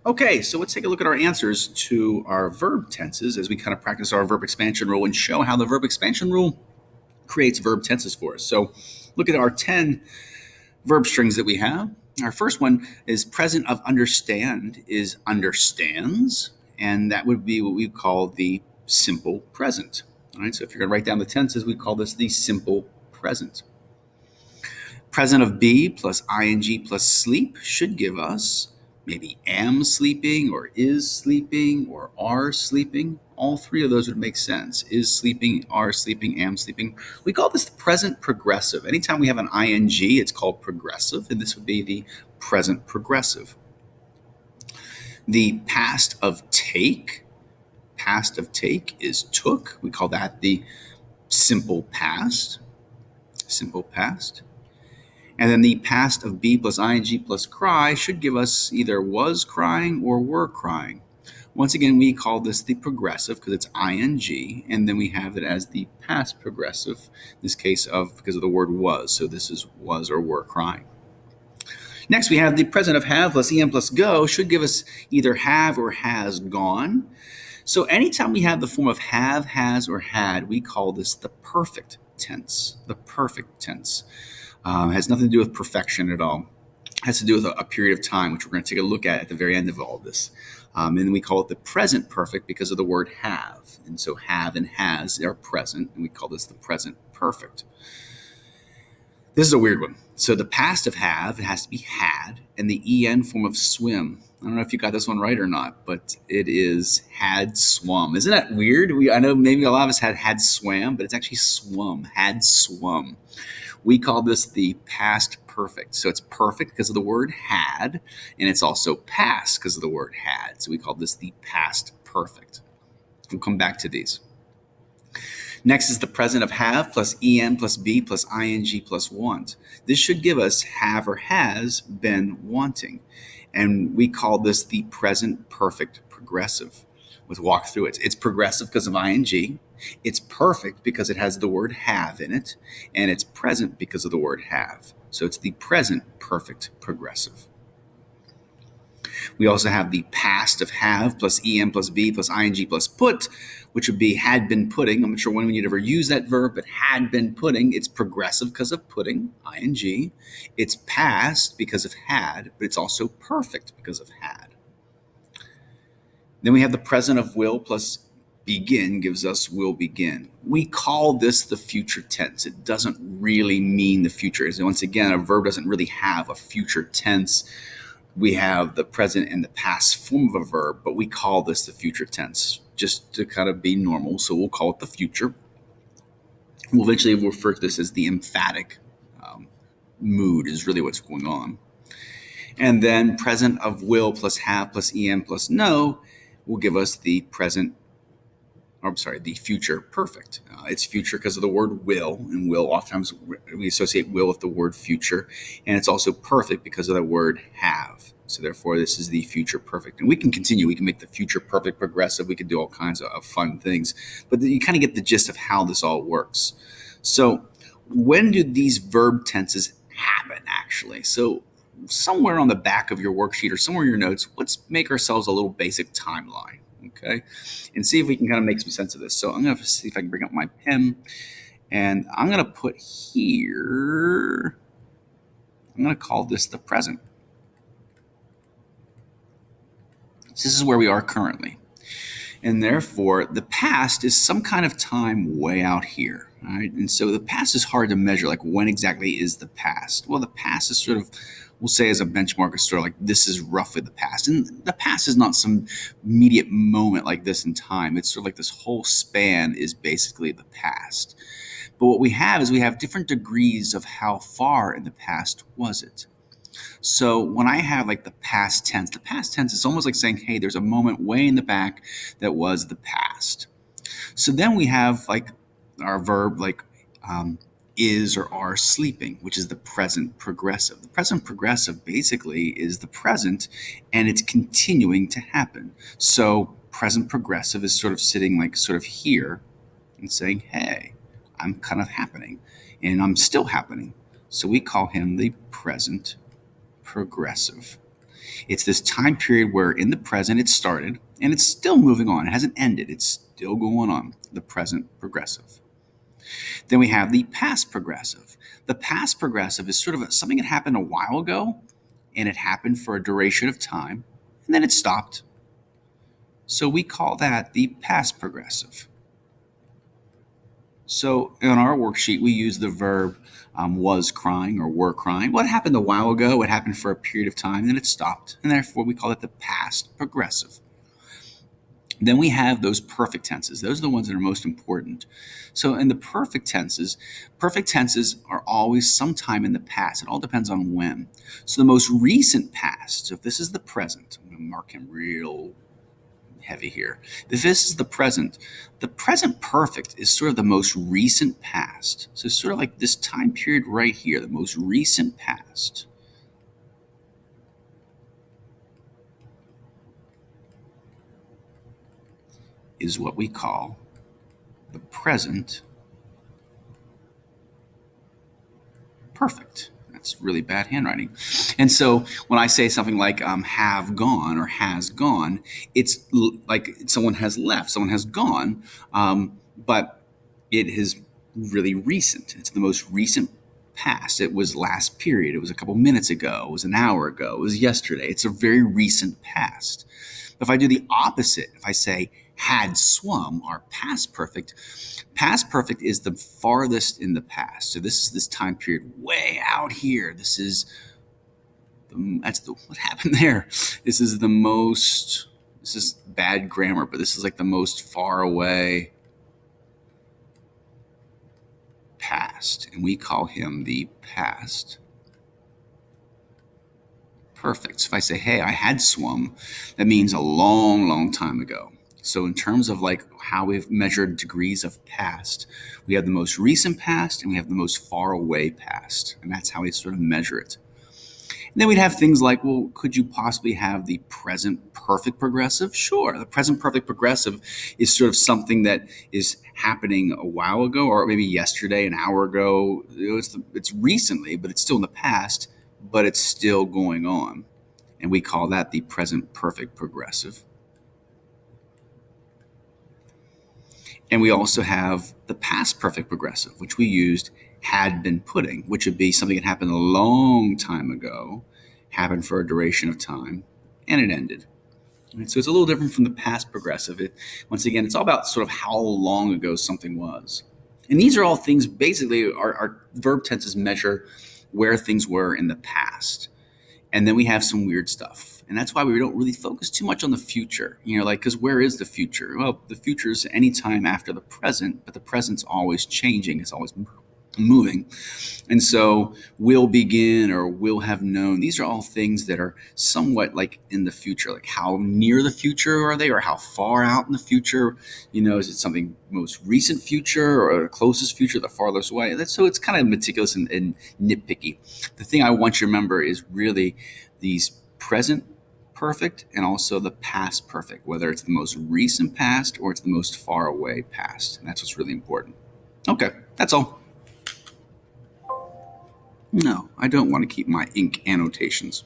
Okay, so let's take a look at our answers to our verb tenses as we kind of practice our verb expansion rule and show how the verb expansion rule creates verb tenses for us. So look at our 10 verb strings that we have. Our first one is present of understand is understands, and that would be what we call the simple present. All right, so if you're going to write down the tenses, we call this the simple present. Present of be plus ing plus sleep should give us maybe am sleeping or is sleeping or are sleeping. All three of those would make sense. Is sleeping, are sleeping, am sleeping. We call this the present progressive. Anytime we have an ing, it's called progressive, and this would be the present progressive. The past of take is took. We call that the simple past. Simple past. And then the past of be plus ing plus cry should give us either was crying or were crying. Once again, we call this the progressive because it's ing, and then we have it as the past progressive, in this case because of the word was. So this is was or were crying. Next, we have the present of have plus em plus go should give us either have or has gone. So anytime we have the form of have, has, or had, we call this the perfect tense. The perfect tense. Has nothing to do with perfection at all. Has to do with a period of time, which we're going to take a look at the very end of all of this. And then we call it the present perfect because of the word have. And so have and has are present, and we call this the present perfect. This is a weird one. So the past of have, it has to be had, and the en form of swim. I don't know if you got this one right or not, but it is had swum. Isn't that weird? I know maybe a lot of us had swam, but it's actually swum, had swum. We call this the past perfect. So it's perfect because of the word had, and it's also past because of the word had. So we call this the past perfect. We'll come back to these. Next is the present of have plus en plus be plus ing plus want. This should give us have or has been wanting. And we call this the present perfect progressive. Let's walk through it. It's progressive because of ing. It's perfect because it has the word have in it. And it's present because of the word have. So it's the present perfect progressive. We also have the past of have plus em plus be plus ing plus put, which would be had been putting. I'm not sure when you'd ever use that verb, but had been putting. It's progressive because of putting, ing. It's past because of had, but it's also perfect because of had. Then we have the present of will plus begin gives us will begin. We call this the future tense. It doesn't really mean the future. Once again, a verb doesn't really have a future tense. We have the present and the past form of a verb, but we call this the future tense just to kind of be normal. So we'll call it the future. We'll eventually refer to this as the emphatic mood is really what's going on. And then present of will plus have plus em plus no will give us the the future perfect. It's future because of the word will, and will oftentimes we associate will with the word future, and it's also perfect because of the word have. So therefore, this is the future perfect. And we can continue. We can make the future perfect progressive. We can do all kinds of fun things, but you kind of get the gist of how this all works. So when do these verb tenses happen, actually? So somewhere on the back of your worksheet or somewhere in your notes, let's make ourselves a little basic timeline. Okay, and see if we can kind of make some sense of this. So I'm going to see if I can bring up my pen, and I'm going to put here, I'm going to call this the present. So this is where we are currently. And therefore, the past is some kind of time way out here. All right? And so the past is hard to measure, like when exactly is the past? Well, the past is sort of, we'll say as a benchmark, is sort of like this is roughly the past. And the past is not some immediate moment like this in time. It's sort of like this whole span is basically the past. But what we have is we have different degrees of how far in the past was it. So when I have like the past tense is almost like saying, hey, there's a moment way in the back that was the past. So then we have like our verb like is or are sleeping, which is the present progressive. The present progressive basically is the present and it's continuing to happen. So present progressive is sort of sitting like sort of here and saying, hey, I'm kind of happening and I'm still happening. So we call him the present progressive. It's this time period where in the present it started and it's still moving on. It hasn't ended. It's still going on. The present progressive. Then we have the past progressive. The past progressive is sort of something that happened a while ago and it happened for a duration of time and then it stopped. So we call that the past progressive. So in our worksheet, we use the verb was crying or were crying. What happened a while ago? It happened for a period of time, then it stopped, and therefore we call it the past progressive. Then we have those perfect tenses. Those are the ones that are most important. So in the perfect tenses are always sometime in the past. It all depends on when. So the most recent past, so if this is the present, I'm going to mark him real heavy here. If this is the present perfect is sort of the most recent past. So it's sort of like this time period right here, the most recent past. Is what we call the present perfect. That's really bad handwriting. And so when I say something like have gone or has gone, it's like someone has left, someone has gone, but it is really recent. It's the most recent past. It was last period. It was a couple minutes ago. It was an hour ago. It was yesterday. It's a very recent past. If I do the opposite, if I say had swum, our past perfect is the farthest in the past. So this is this time period way out here. This is what happened there. This is bad grammar, but this is like the most far away past, and we call him the past perfect. So if I say, hey, I had swum, that means a long, long time ago. So in terms of like how we've measured degrees of past, we have the most recent past and we have the most far away past. And that's how we sort of measure it. And then we'd have things like, well, could you possibly have the present perfect progressive? Sure. The present perfect progressive is sort of something that is happening a while ago, or maybe yesterday, an hour ago. It's recently, but it's still in the past, but it's still going on. And we call that the present perfect progressive. And we also have the past perfect progressive, which we used had been pudding, which would be something that happened a long time ago, happened for a duration of time, and it ended. So it's a little different from the past progressive. Once again, it's all about sort of how long ago something was. And these are all things, basically, our verb tenses measure where things were in the past. And then we have some weird stuff. And that's why we don't really focus too much on the future. Because where is the future? Well, the future is any time after the present, but the present's always changing. It's always moving. And so will begin or will have known. These are all things that are somewhat like in the future. Like how near the future are they, or how far out in the future? Is it something most recent future or the closest future, the farthest away? So it's kind of meticulous and nitpicky. The thing I want you to remember is really these present perfect and also the past perfect, whether it's the most recent past or it's the most far away past. And that's what's really important. Okay, that's all. No, I don't want to keep my ink annotations.